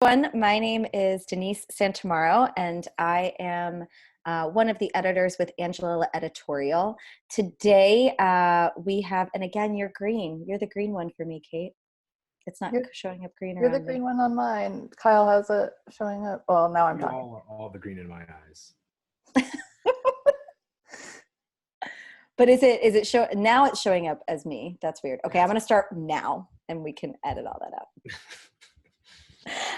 My name is Denise Santomauro, and I am one of the editors with Angelella Editorial. Today, we have, and again, you're green. You're the green one for me, Kate. It's not showing up green You're around the green me. one on mine. Kyle, how's it showing up? Well, now I'm You talking. all the green in my eyes. But is it show now? It's showing up as me. That's weird. Okay, I'm gonna start now, and we can edit all that out.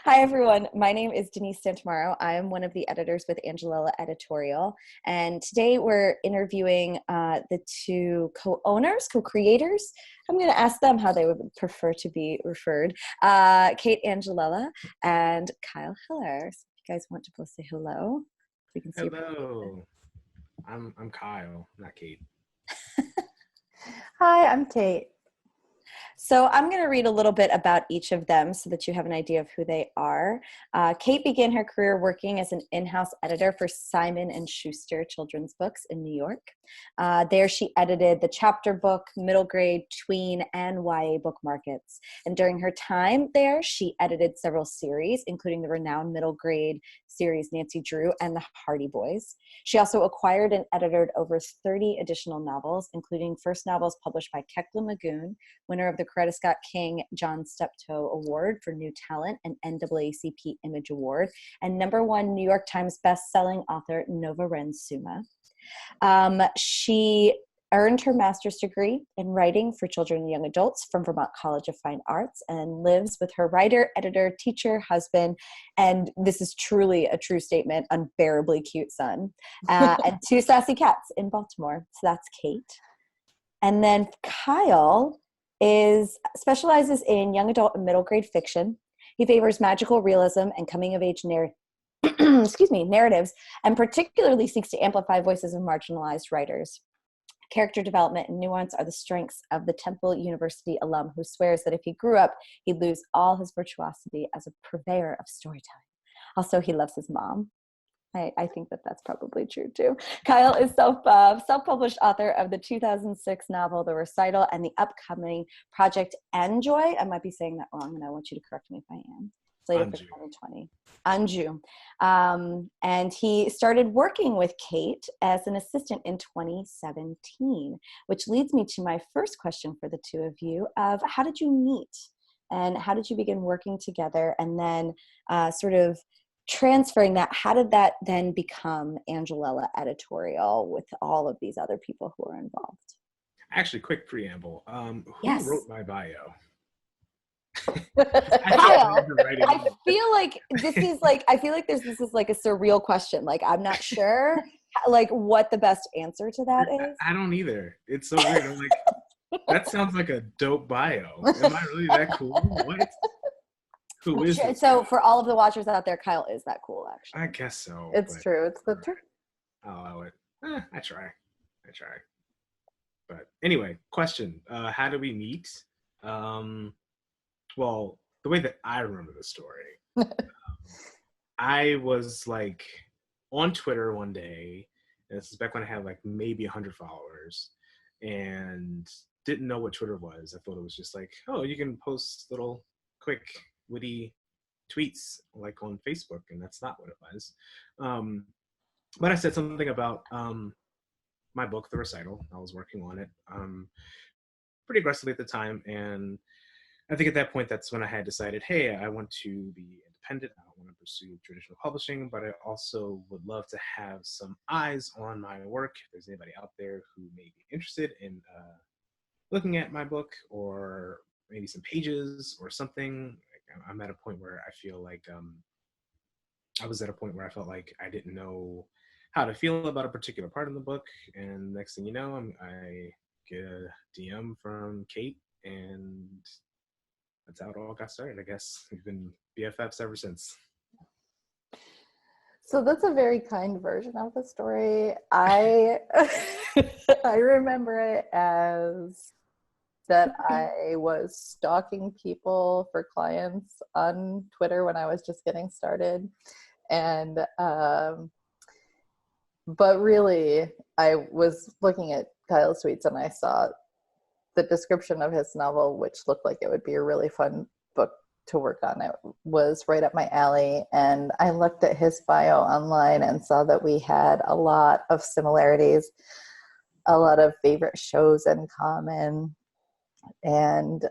Hi, everyone. My name is Denise Santomauro. I am one of the editors with Angelella Editorial. And today we're interviewing the two co-creators. I'm going to ask them how they would prefer to be referred. Kate Angelella and Kyle Hiller. So if you guys want to both say hello, we can see. Hello. I'm Kyle, not Kate. Hi, I'm Kate. So I'm going to read a little bit about each of them so that you have an idea of who they are. Kate began her career working as an in-house editor for Simon & Schuster children's books in New York. There she edited the chapter book, middle grade, tween, and YA book markets. And during her time there, she edited several series, including the renowned middle grade series Nancy Drew and the Hardy Boys. She also acquired and edited over 30 additional novels, including first novels published by Kekla Magoon, winner of the Coretta Scott King John Steptoe Award for New Talent and NAACP Image Award, and #1 New York Times best-selling author Nova Ren Suma. She earned her master's degree in writing for children and young adults from Vermont College of Fine Arts and lives with her writer, editor, teacher, husband, and this is truly a true statement, unbearably cute son, and 2 sassy cats in Baltimore. So that's Kate. And then Kyle specializes in young adult and middle grade fiction. He favors magical realism and coming of age narratives, and particularly seeks to amplify voices of marginalized writers. Character development and nuance are the strengths of the Temple University alum who swears that if he grew up, he'd lose all his virtuosity as a purveyor of storytelling. Also, he loves his mom. I think that's probably true too. Kyle is self-published author of the 2006 novel The Recital and the upcoming project Enjoy. I might be saying that wrong, and I want you to correct me if I am. Slated for 2020. Anju. And he started working with Kate as an assistant in 2017, which leads me to my first question for the two of you of how did you meet and how did you begin working together, and then sort of transferring that, how did that then become Angelella Editorial with all of these other people who are involved? Actually, quick preamble. Yes. Who wrote my bio? Kyle, I feel like this is like this is like a surreal question. Like I'm not sure like what the best answer to that is. I don't either. It's so weird. I'm like, that sounds like a dope bio. Am I really that cool? What? Who is it? So for all of the watchers out there, Kyle is that cool, actually. I guess so. It's true. It's the truth. I'll allow it. I try. But anyway, question. How do we meet? Well, the way that I remember the story, I was like on Twitter one day, and this is back when I had like maybe 100 followers, and didn't know what Twitter was. I thought it was just like, oh, you can post little quick witty tweets like on Facebook, and that's not what it was. But I said something about my book, The Recital. I was working on it pretty aggressively at the time, and I think at that point, that's when I had decided, hey, I want to be independent. I don't want to pursue traditional publishing, but I also would love to have some eyes on my work. If there's anybody out there who may be interested in looking at my book, or maybe some pages or something. I'm at a point where I feel like I was at a point where I felt like I didn't know how to feel about a particular part of the book. And next thing you know, I get a DM from Kate, and that's how it all got started. I guess we've been BFFs ever since. So that's a very kind version of the story. I remember it as that I was stalking people for clients on Twitter when I was just getting started. And, but really I was looking at Kyle's tweets and I saw the description of his novel, which looked like it would be a really fun book to work on. It was right up my alley. And I looked at his bio online and saw that we had a lot of similarities, a lot of favorite shows in common. And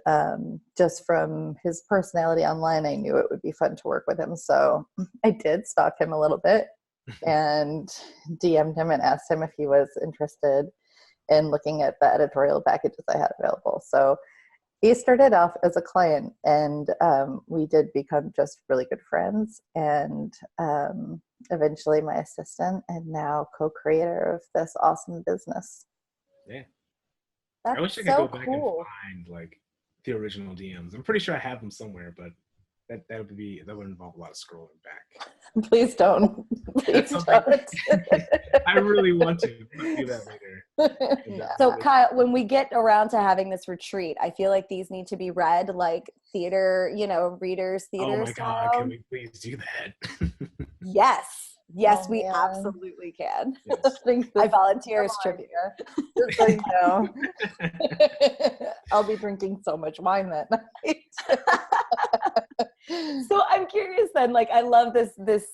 just from his personality online, I knew it would be fun to work with him. So I did stalk him a little bit and DM'd him and asked him if he was interested in looking at the editorial packages I had available. So he started off as a client, and we did become just really good friends, and eventually my assistant, and now co-creator of this awesome business. Yeah. That's I wish I could so go back cool. and find like the original DMs. I'm pretty sure I have them somewhere, but that would involve a lot of scrolling back. Please don't. Please don't. I really want to. Let's do that later. No. So Kyle, when we get around to having this retreat, I feel like these need to be read like theater, readers theater Oh my style. God, can we please do that? Yes, Oh, we man. absolutely can. Yes. I volunteer as trivia. Just so you know. I'll be drinking so much wine that night. So I'm curious then, like, I love this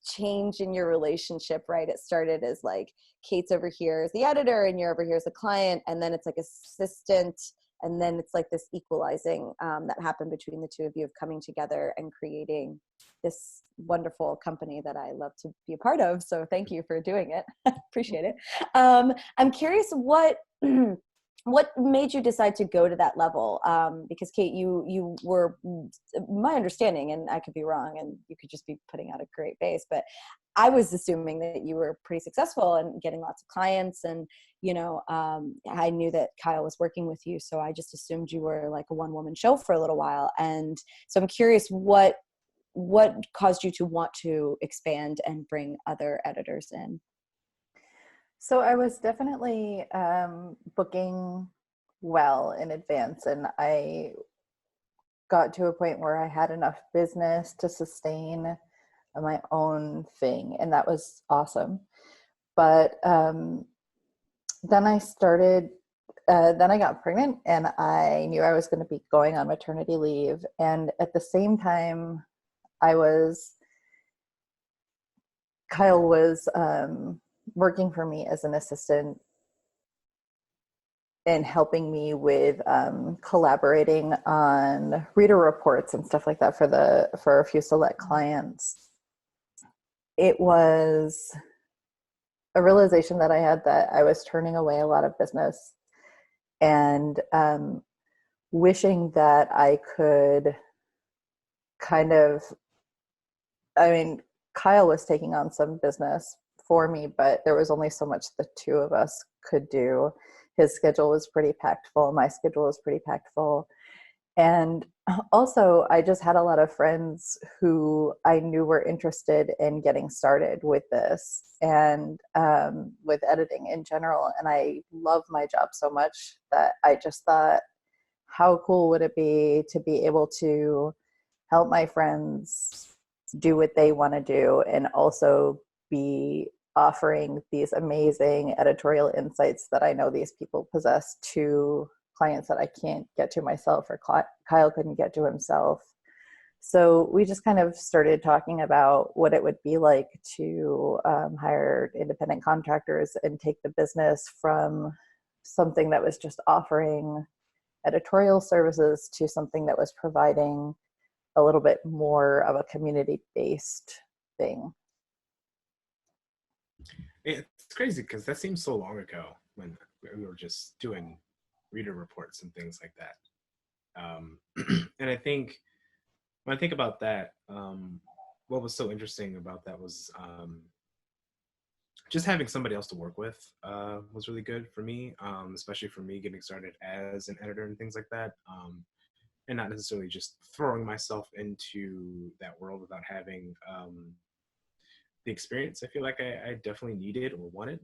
change in your relationship, right? It started as like Kate's over here as the editor and you're over here as a client, and then it's like assistant, and then it's like this equalizing that happened between the two of you of coming together and creating this wonderful company that I love to be a part of. So thank you for doing it. Appreciate it. I'm curious what made you decide to go to that level? Because Kate, you were, my understanding, and I could be wrong, and you could just be putting out a great base, but I was assuming that you were pretty successful and getting lots of clients, and I knew that Kyle was working with you, so I just assumed you were like a one-woman show for a little while. And so I'm curious what caused you to want to expand and bring other editors in? So I was definitely booking well in advance, and I got to a point where I had enough business to sustain my own thing, and that was awesome. But then I got pregnant, and I knew I was going to be going on maternity leave, and at the same time, Kyle was working for me as an assistant and helping me with collaborating on reader reports and stuff like that for a few select clients. It was a realization that I had that I was turning away a lot of business, and wishing that I could Kyle was taking on some business for me, but there was only so much the two of us could do. His schedule was pretty packed full. My schedule was pretty packed full. And also, I just had a lot of friends who I knew were interested in getting started with this and with editing in general. And I love my job so much that I just thought, how cool would it be to be able to help my friends do what they want to do and also be offering these amazing editorial insights that I know these people possess to clients that I can't get to myself, or Kyle couldn't get to himself. So we just kind of started talking about what it would be like to hire independent contractors and take the business from something that was just offering editorial services to something that was providing a little bit more of a community-based thing. It's crazy because that seems so long ago when we were just doing reader reports and things like that. And I think when I think about that, what was so interesting about that was just having somebody else to work with was really good for me, especially for me getting started as an editor and things like that. And not necessarily just throwing myself into that world without having the experience I feel like I definitely needed or wanted.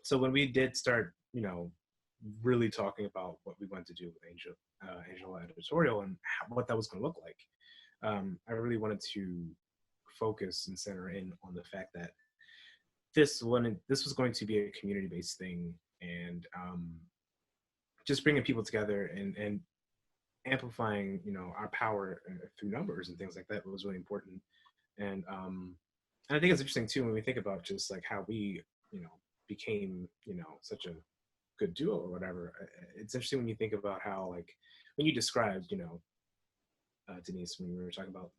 So when we did start, really talking about what we wanted to do with Angelella Editorial and what that was going to look like, I really wanted to focus and center in on the fact that this was going to be a community-based thing, and just bringing people together and amplifying, our power through numbers and things like that was really important. And I think it's interesting too when we think about just like how we, became, such a good duo or whatever. It's interesting when you think about how, like, when you described, Denise, when we were talking about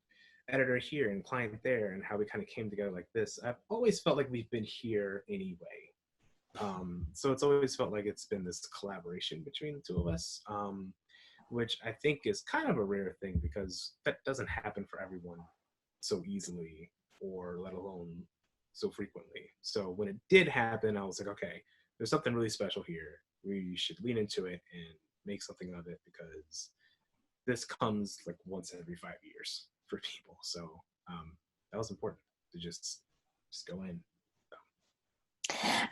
editor here and client there and how we kind of came together like this, I've always felt like we've been here anyway. So it's always felt like it's been this collaboration between the two of us, which I think is kind of a rare thing because that doesn't happen for everyone so easily, or let alone so frequently. So when it did happen, I was like, okay, there's something really special here. We should lean into it and make something of it, because this comes like once every 5 years for people. So that was important to just go in.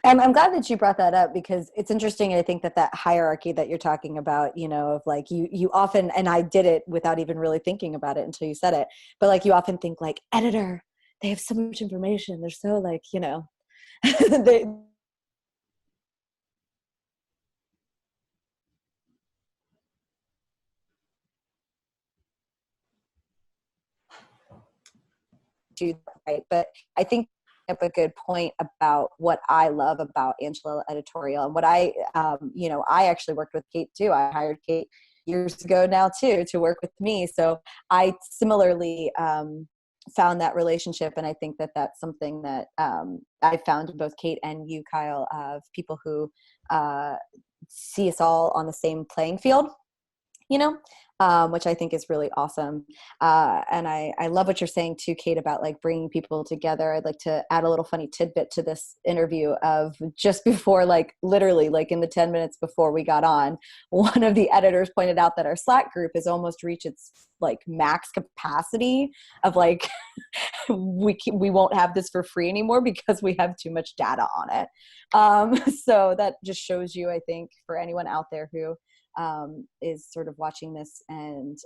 I'm glad that you brought that up, because it's interesting. I think that hierarchy that you're talking about, of like you often, and I did it without even really thinking about it until you said it, but like you often think like editor, they have so much information. They're so like, they, do right. But I think you have a good point about what I love about Angelella Editorial, and what I actually worked with Kate too. I hired Kate years ago now too to work with me. So I similarly found that relationship, and I think that that's something that I found in both Kate and you, Kyle, of people who see us all on the same playing field, which I think is really awesome. And I love what you're saying too, Kate, about like bringing people together. I'd like to add a little funny tidbit to this interview of just before, like literally like in the 10 minutes before we got on, one of the editors pointed out that our Slack group has almost reached its like max capacity of like, we won't have this for free anymore because we have too much data on it. So that just shows you, I think, for anyone out there who is sort of watching this and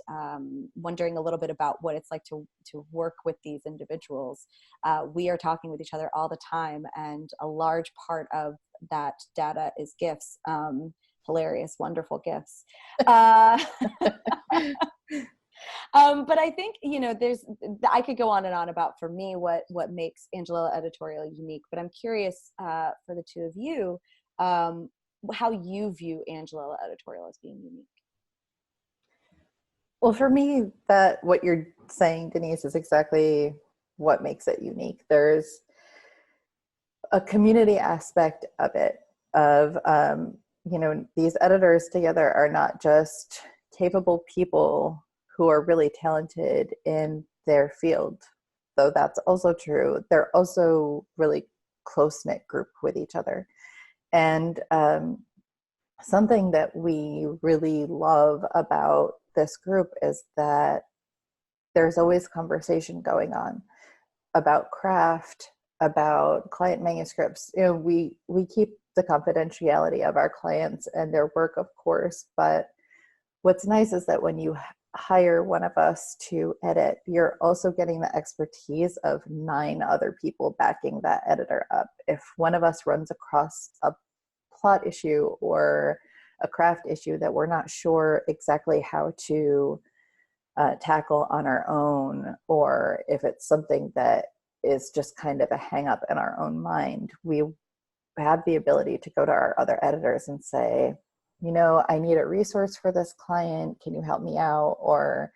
wondering a little bit about what it's like to work with these individuals. We are talking with each other all the time, and a large part of that data is gifts, hilarious, wonderful gifts. But I think, I could go on and on about, for me, what makes Angelella Editorial unique, but I'm curious for the two of you, how you view Angelella Editorial as being unique. Well, for me, that what you're saying, Denise, is exactly what makes it unique. There's a community aspect of it, of, these editors together are not just capable people who are really talented in their field, though that's also true. They're also really close-knit group with each other. And something that we really love about this group is that there's always conversation going on about craft, about client manuscripts. We keep the confidentiality of our clients and their work, of course, but what's nice is that when you hire one of us to edit, you're also getting the expertise of 9 other people backing that editor up. If one of us runs across a plot issue or a craft issue that we're not sure exactly how to tackle on our own, or if it's something that is just kind of a hang up in our own mind, we have the ability to go to our other editors and say, I need a resource for this client. Can you help me out? Or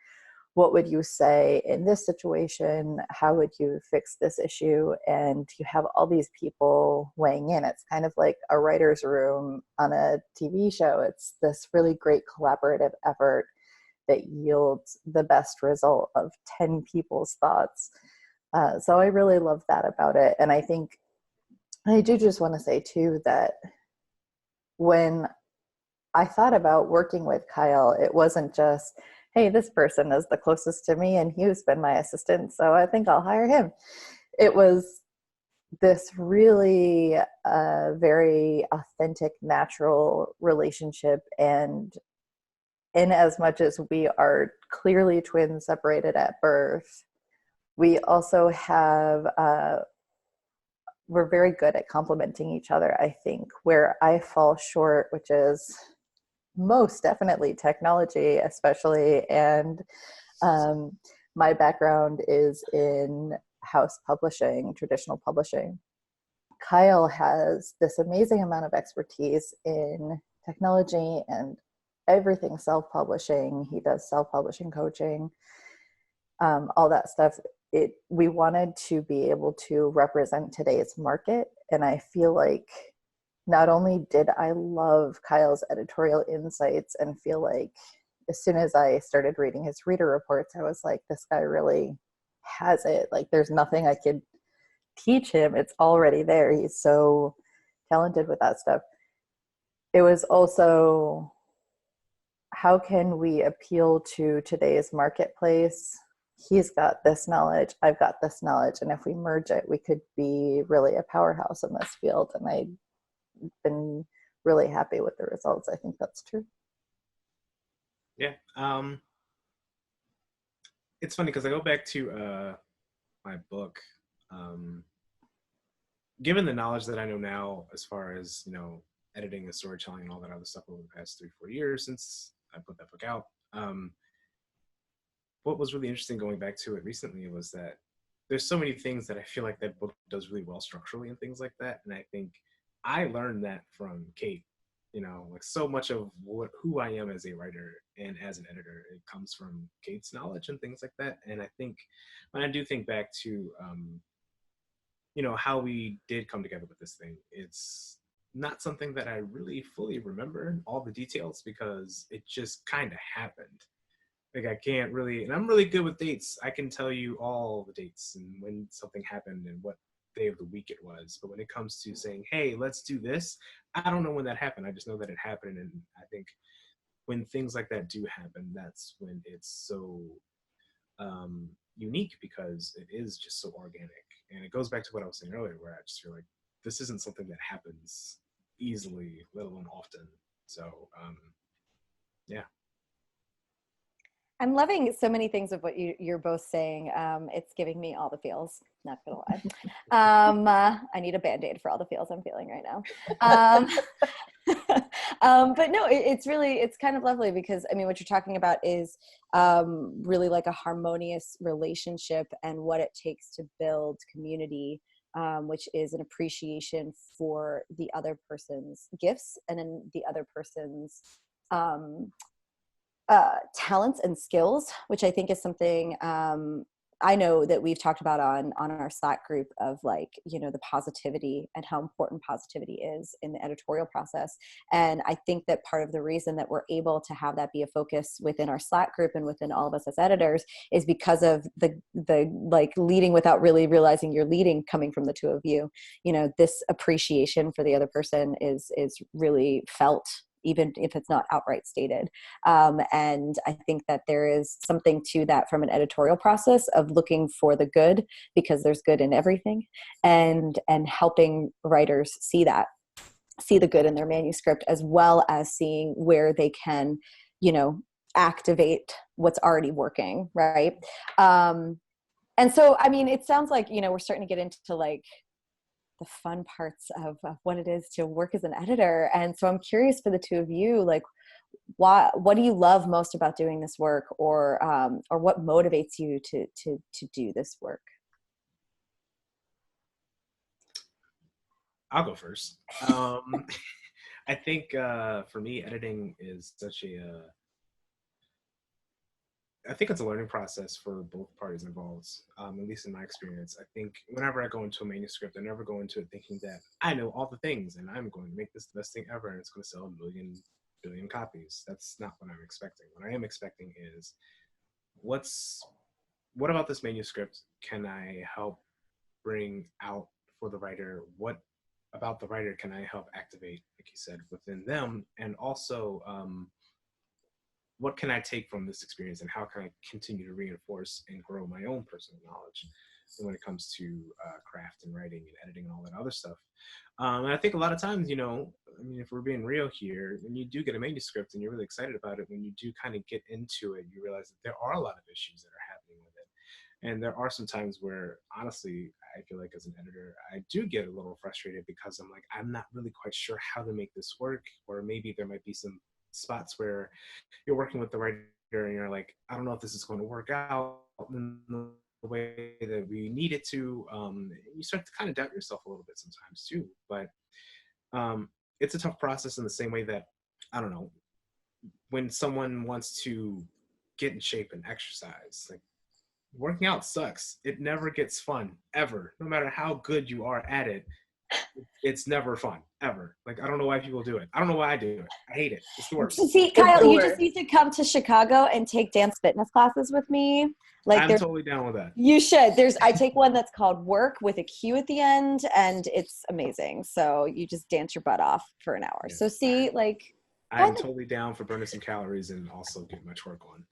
what would you say in this situation? How would you fix this issue? And you have all these people weighing in. It's kind of like a writer's room on a TV show. It's this really great collaborative effort that yields the best result of 10 people's thoughts. So I really love that about it. And I think I do just want to say too that when I thought about working with Kyle, it wasn't just, hey, this person is the closest to me and he's been my assistant, so I think I'll hire him. It was this really very authentic, natural relationship. And in as much as we are clearly twins separated at birth, we also have, we're very good at complementing each other, I think. Where I fall short, which is most definitely technology, especially. And my background is in house publishing, traditional publishing. Kyle has this amazing amount of expertise in technology and everything self-publishing. He does self-publishing coaching, all that stuff. We wanted to be able to represent today's market. And I feel like not only did I love Kyle's editorial insights and feel like as soon as I started reading his reader reports, I was like, this guy really has it. Like, there's nothing I could teach him. It's already there. He's so talented with that stuff. It was also, how can we appeal to today's marketplace? He's got this knowledge, I've got this knowledge, and if we merge it, we could be really a powerhouse in this field. And I've been really happy with the results. I think that's true. Yeah. It's funny because I go back to my book. Given the knowledge that I know now, as far as, you know, editing and storytelling and all that other stuff over the past 3-4 years since I put that book out, what was really interesting going back to it recently was that there's so many things that I feel like that book does really well structurally and things like that. And I think I learned that from Kate. You know, like so much of who I am as a writer and as an editor, it comes from Kate's knowledge and things like that. And I think when I do think back to, you know, how we did come together with this thing, it's not something that I really fully remember all the details because it just kind of happened. Like I can't really, and I'm really good with dates. I can tell you all the dates and when something happened and what day of the week it was. But when it comes to saying, hey, let's do this, I don't know when that happened. I just know that it happened. And I think when things like that do happen, that's when it's so unique because it is just so organic. And it goes back to what I was saying earlier, where I just feel like this isn't something that happens easily, let alone often. So, yeah. I'm loving so many things of what you're both saying. It's giving me all the feels, not gonna lie. I need a Band-Aid for all the feels I'm feeling right now. But no, it's kind of lovely because, I mean, what you're talking about is really like a harmonious relationship and what it takes to build community, which is an appreciation for the other person's gifts and then the other person's talents and skills, which I think is something I know that we've talked about on our Slack group of, like, you know, the positivity and how important positivity is in the editorial process. And I think that part of the reason that we're able to have that be a focus within our Slack group and within all of us as editors is because of the like leading without really realizing you're leading coming from the two of you. You know, this appreciation for the other person is really felt, even if it's not outright stated. And I think that there is something to that from an editorial process of looking for the good, because there's good in everything, and helping writers see the good in their manuscript, as well as seeing where they can, you know, activate what's already working, right? And so, I mean, it sounds like, you know, we're starting to get into like the fun parts of what it is to work as an editor. And so I'm curious for the two of you, like, what do you love most about doing this work, or what motivates you to do this work? I'll go first. I think for me, editing is such I think it's a learning process for both parties involved, at least in my experience. I think whenever I go into a manuscript, I never go into it thinking that I know all the things and I'm going to make this the best thing ever and it's going to sell a billion copies. That's not what I'm expecting. What I am expecting is what about this manuscript can I help bring out for the writer? What about the writer can I help activate, like you said, within them? And also, what can I take from this experience and how can I continue to reinforce and grow my own personal knowledge when it comes to craft and writing and editing and all that other stuff. And I think a lot of times, you know, I mean, if we're being real here, when you do get a manuscript and you're really excited about it, when you do kind of get into it, you realize that there are a lot of issues that are happening with it. And there are some times where, honestly, I feel like as an editor, I do get a little frustrated because I'm like, I'm not really quite sure how to make this work, or maybe there might be some spots where you're working with the writer and you're like, I don't know if this is going to work out in the way that we need it to. You start to kind of doubt yourself a little bit sometimes too. But it's a tough process in the same way that, I don't know, when someone wants to get in shape and exercise, like working out sucks. It never gets fun ever. No matter how good you are at it, it's never fun ever. Like, I don't know why people do it. I don't know why I do it. I hate it. It's the worst. See, Kyle, you just need to come to Chicago and take dance fitness classes with me. Like, I'm totally down with that. You should. I take one that's called Work with a Q at the end, and it's amazing. So you just dance your butt off for an hour. Yeah. So see, like, I'm totally down for burning some calories and also get much work on.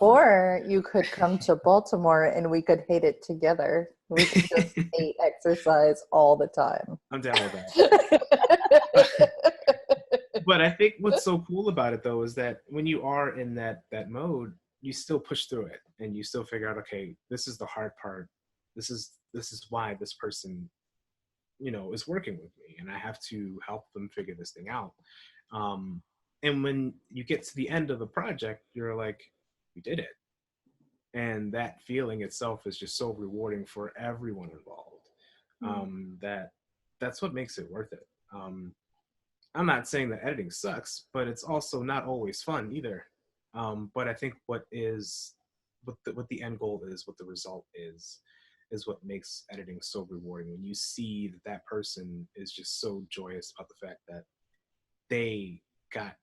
Or you could come to Baltimore and we could hate it together. We could just hate exercise all the time. I'm down with that. But I think what's so cool about it though is that when you are in that mode, you still push through it and you still figure out, okay, this is the hard part. This is why this person, is working with me, and I have to help them figure this thing out. And when you get to the end of the project, you're like, we did it. And that feeling itself is just so rewarding for everyone involved. That's what makes it worth it. I'm not saying that editing sucks, but it's also not always fun either. But I think what the end goal is, what the result is what makes editing so rewarding. When you see that person is just so joyous about the fact that they got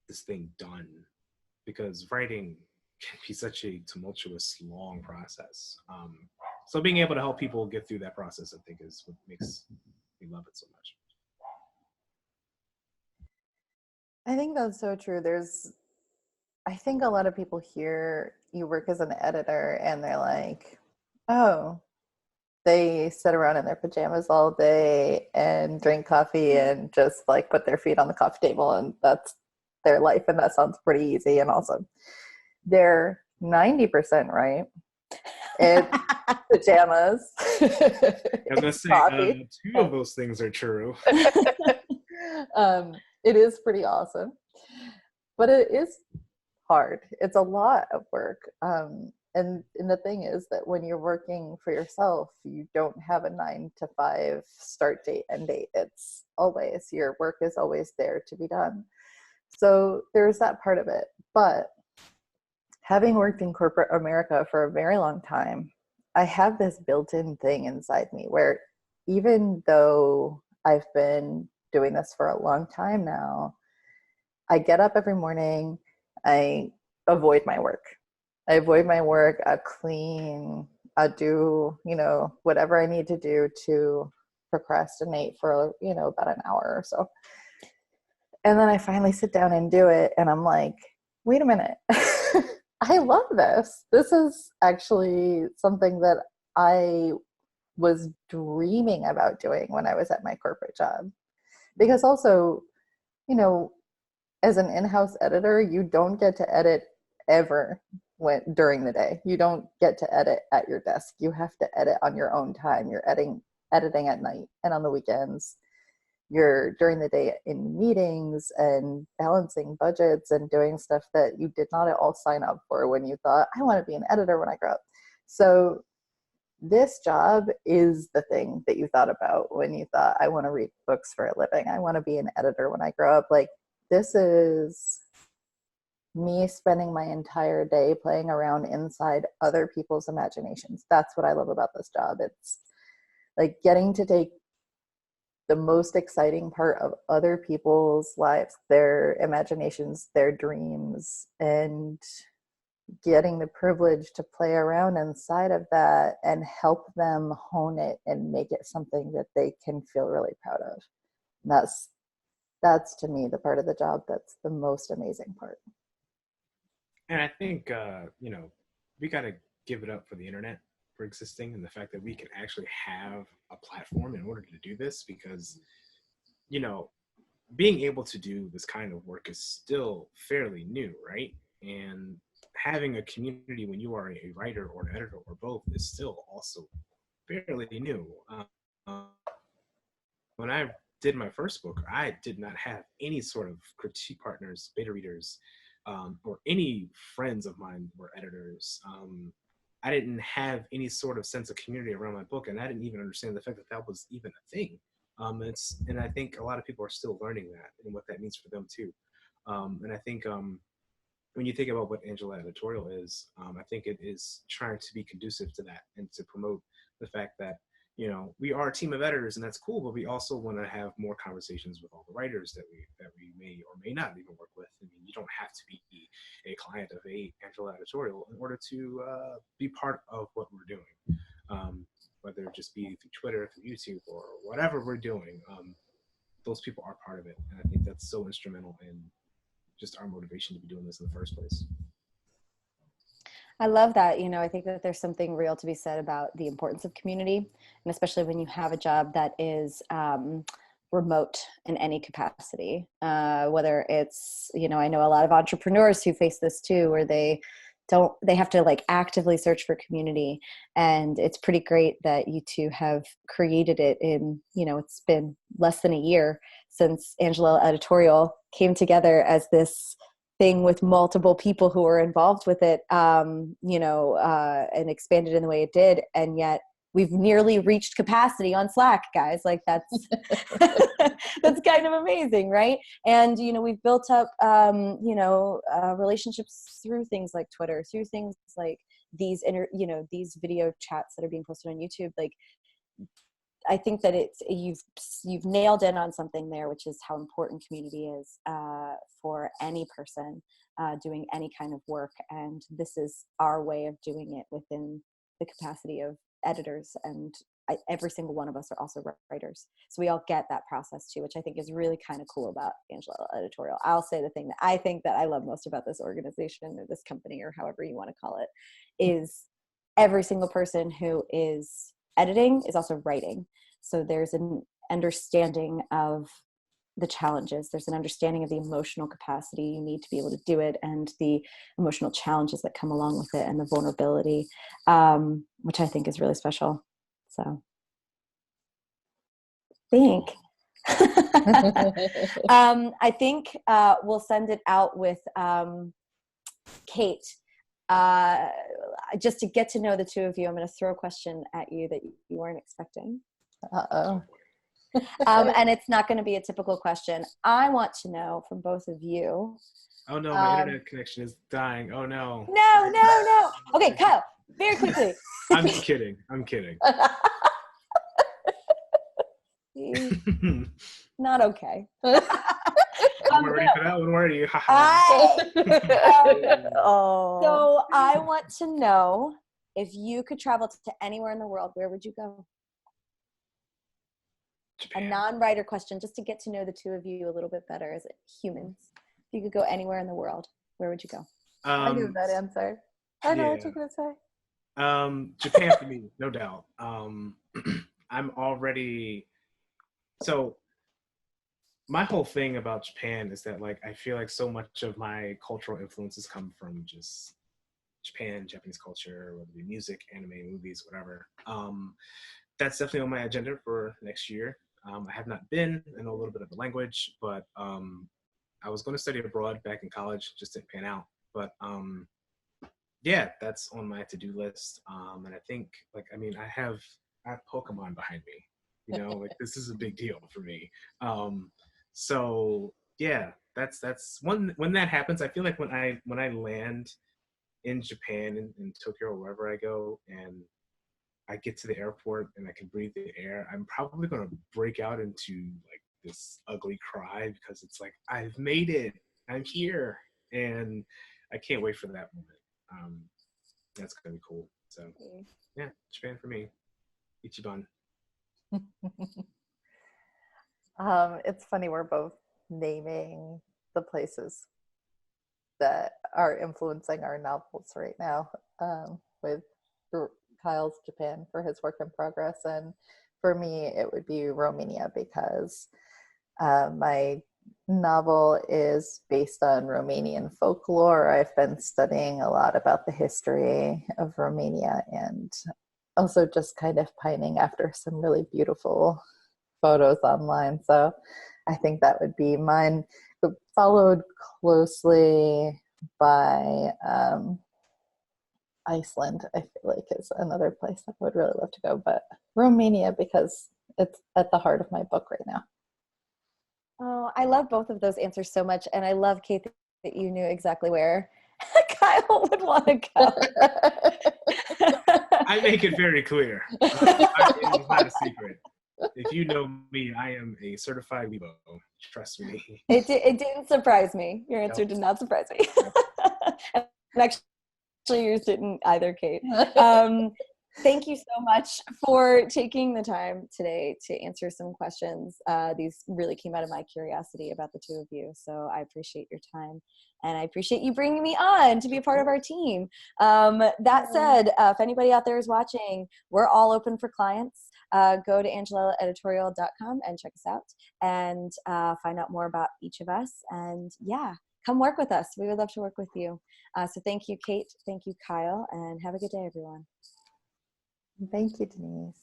this thing done, because writing can be such a tumultuous, long process. So being able to help people get through that process, I think, is what makes me love it so much. I think that's so true. I think a lot of people hear you work as an editor and they're like, oh, they sit around in their pajamas all day and drink coffee and just like put their feet on the coffee table and that's their life. And that sounds pretty easy and awesome. They're 90% right. It's pajamas. I was going to say, two of those things are true. It is pretty awesome, but it is hard. It's a lot of work. And the thing is that when you're working for yourself, you don't have a 9 to 5 start date, end date. It's always, your work is always there to be done. So there's that part of it. But having worked in corporate America for a very long time, I have this built-in thing inside me where even though I've been doing this for a long time now, I get up every morning, I avoid my work. I clean, I do, whatever I need to do to procrastinate for, about an hour or so. And then I finally sit down and do it. And I'm like, wait a minute. I love this. This is actually something that I was dreaming about doing when I was at my corporate job. Because also, as an in-house editor, you don't get to edit ever during the day. You don't get to edit at your desk. You have to edit on your own time. You're editing at night and on the weekends. You're during the day in meetings and balancing budgets and doing stuff that you did not at all sign up for when you thought, I want to be an editor when I grow up. So this job is the thing that you thought about when you thought, I want to read books for a living. I want to be an editor when I grow up. Like, this is me spending my entire day playing around inside other people's imaginations. That's what I love about this job. It's like getting to take the most exciting part of other people's lives, their imaginations, their dreams, and getting the privilege to play around inside of that and help them hone it and make it something that they can feel really proud of. And that's to me the part of the job that's the most amazing part. And I think, we got to give it up for the internet for existing and the fact that we can actually have a platform in order to do this, because, being able to do this kind of work is still fairly new, right? And having a community when you are a writer or an editor or both is still also fairly new. When I did my first book, I did not have any sort of critique partners, beta readers, or any friends of mine were editors. I didn't have any sort of sense of community around my book, and I didn't even understand the fact that that was even a thing. And I think a lot of people are still learning that and what that means for them too. And I think when you think about what Angelella Editorial is, I think it is trying to be conducive to that and to promote the fact that, you know, we are a team of editors and that's cool, but we also want to have more conversations with all the writers that we may or may not even work with. I mean, you don't have to be a client of a Angelella Editorial in order to be part of what we're doing, whether it just be through Twitter, through YouTube, or whatever we're doing. Those people are part of it, and I think that's so instrumental in just our motivation to be doing this in the first place. I love that. You know, I think that there's something real to be said about the importance of community, and especially when you have a job that is remote in any capacity, whether it's, you know, I know a lot of entrepreneurs who face this too, where they have to like actively search for community. And it's pretty great that you two have created it in, you know, it's been less than a year since Angelella Editorial came together as this thing with multiple people who were involved with it, you know, and expanded in the way it did. And yet we've nearly reached capacity on Slack, guys. Like that's, that's kind of amazing. Right. And, you know, we've built up, you know, relationships through things like Twitter, through things like these, you know, these video chats that are being posted on YouTube. Like, I think that you've nailed in on something there, which is how important community is for any person doing any kind of work. And this is our way of doing it within the capacity of editors. And every single one of us are also writers. So we all get that process too, which I think is really kind of cool about Angelella Editorial. I'll say the thing that I think that I love most about this organization or this company or however you want to call it is every single person who is editing is also writing. So there's an understanding of the challenges. There's an understanding of the emotional capacity you need to be able to do it and the emotional challenges that come along with it and the vulnerability, which I think is really special. So I think we'll send it out with Kate. Just to get to know the two of you, I'm going to throw a question at you that you weren't expecting. Uh-oh. And it's not going to be a typical question. I want to know from both of you. Oh no, my internet connection is dying. Oh no. No. Okay, Kyle, very quickly. I'm kidding. Not okay. I'm ready for that one. Where are you? So I want to know, if you could travel to anywhere in the world, where would you go? Japan. A non-writer question, just to get to know the two of you a little bit better as humans. If you could go anywhere in the world, where would you go? I knew that answer. I know what you're going to say. Japan for me, no doubt. I'm already, so my whole thing about Japan is that, like, I feel like so much of my cultural influences come from just Japan, Japanese culture, whether it be music, anime, movies, whatever. That's definitely on my agenda for next year. I have not been. I know a little bit of the language, but I was going to study abroad back in college, just didn't pan out. But yeah, that's on my to-do list. And I think, like, I mean, I have Pokemon behind me. You know, like, this is a big deal for me. So yeah, that's when that happens. I feel like when I land in Japan, in Tokyo or wherever I go, and I get to the airport and I can breathe the air, I'm probably going to break out into like this ugly cry, because it's like, I've made it, I'm here, and I can't wait for that moment. That's going to be cool. So yeah, Japan for me. Ichiban. It's funny, we're both naming the places that are influencing our novels right now, with Kyle's Japan for his work in progress, and for me it would be Romania, because my novel is based on Romanian folklore. I've been studying a lot about the history of Romania, and also just kind of pining after some really beautiful photos online. So I think that would be mine. Followed closely by Iceland, I feel like is another place I would really love to go, but Romania, because it's at the heart of my book right now. Oh, I love both of those answers so much. And I love, Kate, that you knew exactly where Kyle would want to go. I make it very clear. It is not a secret. If you know me, I am a certified Weibo. Trust me. It didn't surprise me. Your answer did not surprise me. And actually, yours didn't either, Kate. Thank you so much for taking the time today to answer some questions. These really came out of my curiosity about the two of you. So I appreciate your time. And I appreciate you bringing me on to be a part of our team. That said, if anybody out there is watching, we're all open for clients. Go to angellaeditorial.com and check us out and find out more about each of us. And yeah, come work with us. We would love to work with you. So thank you, Kate. Thank you, Kyle. And have a good day, everyone. Thank you, Denise.